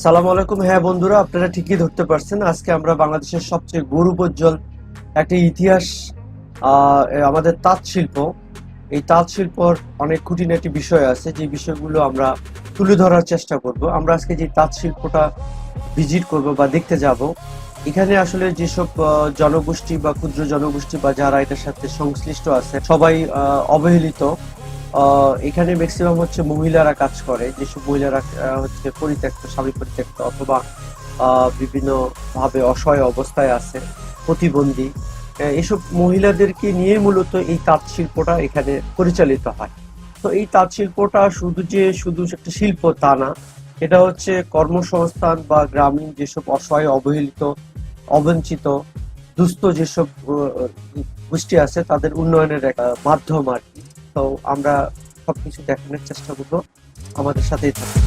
আসসালামু আলাইকুম। হ্যাঁ বন্ধুরা, আপনারা ঠিকই ধরতে পারছেন। আজকে আমরা বাংলাদেশের সবচেয়ে গৌরবোজ্জ্বল একটা ইতিহাস, আমাদের তাঁত শিল্প। এই তাঁত শিল্পর অনেক খুঁটিনাটি বিষয় আছে, যে বিষয়গুলো আমরা তুলে ধরার চেষ্টা করব। আমরা আজকে যে তাঁত শিল্পটা ভিজিট করব বা দেখতে যাব, এখানে আসলে যেসব জনগোষ্ঠী বা ক্ষুদ্র জনগোষ্ঠী বা যারা এটার সাথে সংশ্লিষ্ট আছে, সবাই অবহেলিত। এখানে ম্যাক্সিমাম হচ্ছে মহিলারা কাজ করে। যেসব মহিলারা হচ্ছে পরিত্যক্ত, স্বামী পরিত্যক্ত অথবা বিভিন্ন ভাবে অসহায় অবস্থায় আছে, প্রতিবন্ধী, এসব মহিলাদেরকে নিয়ে মূলত এই তাঁত শিল্পটা এখানে পরিচালিত হয়। তো এই তাঁত শিল্পটা শুধু একটা শিল্প তা না, এটা হচ্ছে কর্মসংস্থান বা গ্রামীণ যেসব অসহায়, অবহেলিত, অবঞ্চিত, দুস্থ যেসব গোষ্ঠী আছে তাদের উন্নয়নের একটা মাধ্যম আর কি। তো আমরা সবকিছু দেখানোর চেষ্টা করবো, আমাদের সাথেই থাকুন।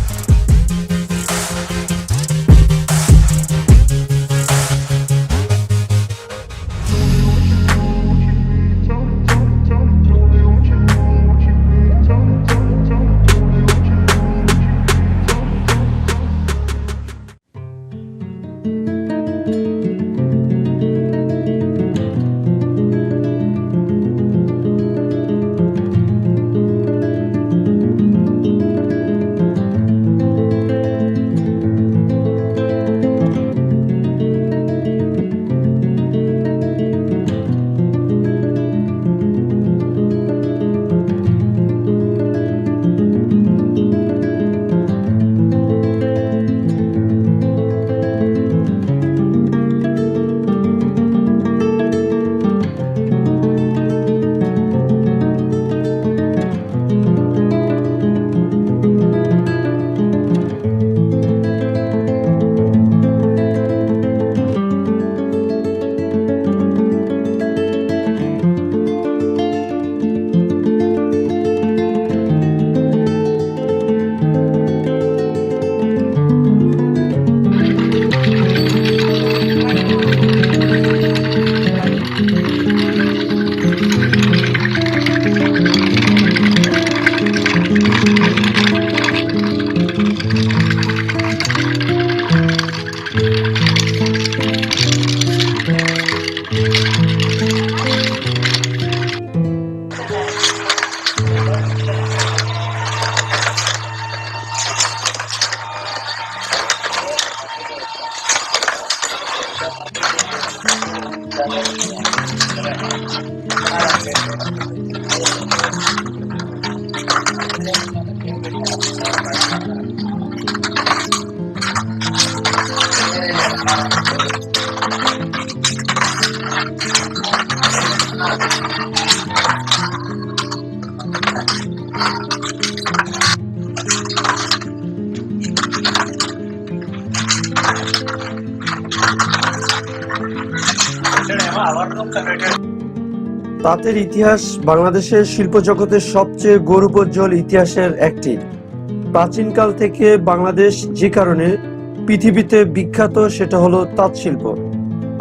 তাঁতের ইতিহাস বাংলাদেশের শিল্প জগতের সবচেয়ে গৌরবোজ্জ্বল ইতিহাসের একটি। প্রাচীনকাল থেকে বাংলাদেশ যে কারণে পৃথিবীতে বিখ্যাত, সেটা হলো তাঁত শিল্প।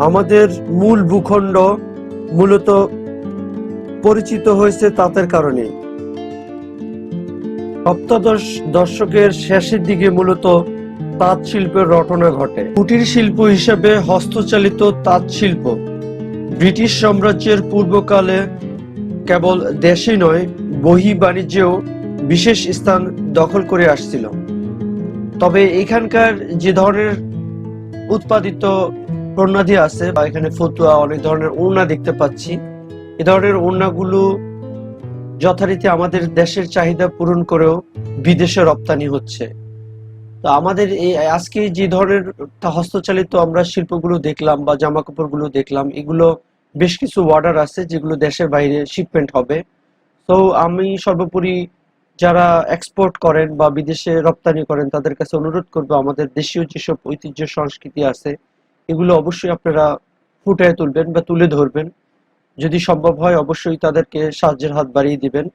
আমাদের মূল ভূখণ্ড মূলত পরিচিত হয়েছে তাঁতের কারণে। সপ্তদশ দশকের শেষের দিকে মূলত তাঁত শিল্পের রটনা ঘটে। কুটির শিল্প হিসেবে হস্তচালিত তাঁত শিল্প ব্রিটিশ সাম্রাজ্যের পূর্বকালে কেবল দেশে নয়, বহি বাণিজ্যেও বিশেষ স্থান দখল করে আসছিল। তবে এখানকার যে ধরনের উৎপাদিত প্রণালী আছে, বা এখানে ফতুয়া, অনেক ধরনের ওড়না দেখতে পাচ্ছি, এ ধরনের ওড়নাগুলো যথারীতি আমাদের দেশের চাহিদা পূরণ করেও বিদেশে রপ্তানি হচ্ছে। তো আমাদের এই আজকে যে ধরনের হস্তচালিত আমরা শিল্পগুলো দেখলাম বা জামা কাপড়গুলো দেখলাম, এগুলো বেশ কিছু অর্ডার আছে যেগুলো দেশের বাইরে শিপমেন্ট হবে। তো আমি সর্বোপরি যারা এক্সপোর্ট করেন বা বিদেশে রপ্তানি করেন তাদের কাছে অনুরোধ করব, আমাদের দেশীয় যেসব ঐতিহ্য সংস্কৃতি আছে এগুলো অবশ্যই আপনারা ফুটিয়ে তুলবেন বা তুলে ধরবেন। যদি সম্ভব হয় অবশ্যই তাদেরকে সাহায্যের হাত বাড়িয়ে দিবেন।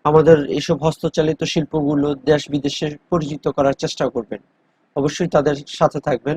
আমাদের এইসব হস্তচালিত শিল্পগুলো দেশ বিদেশে পরিচিত করার চেষ্টা করবেন। অবশ্যই তাদের সাথে থাকবেন।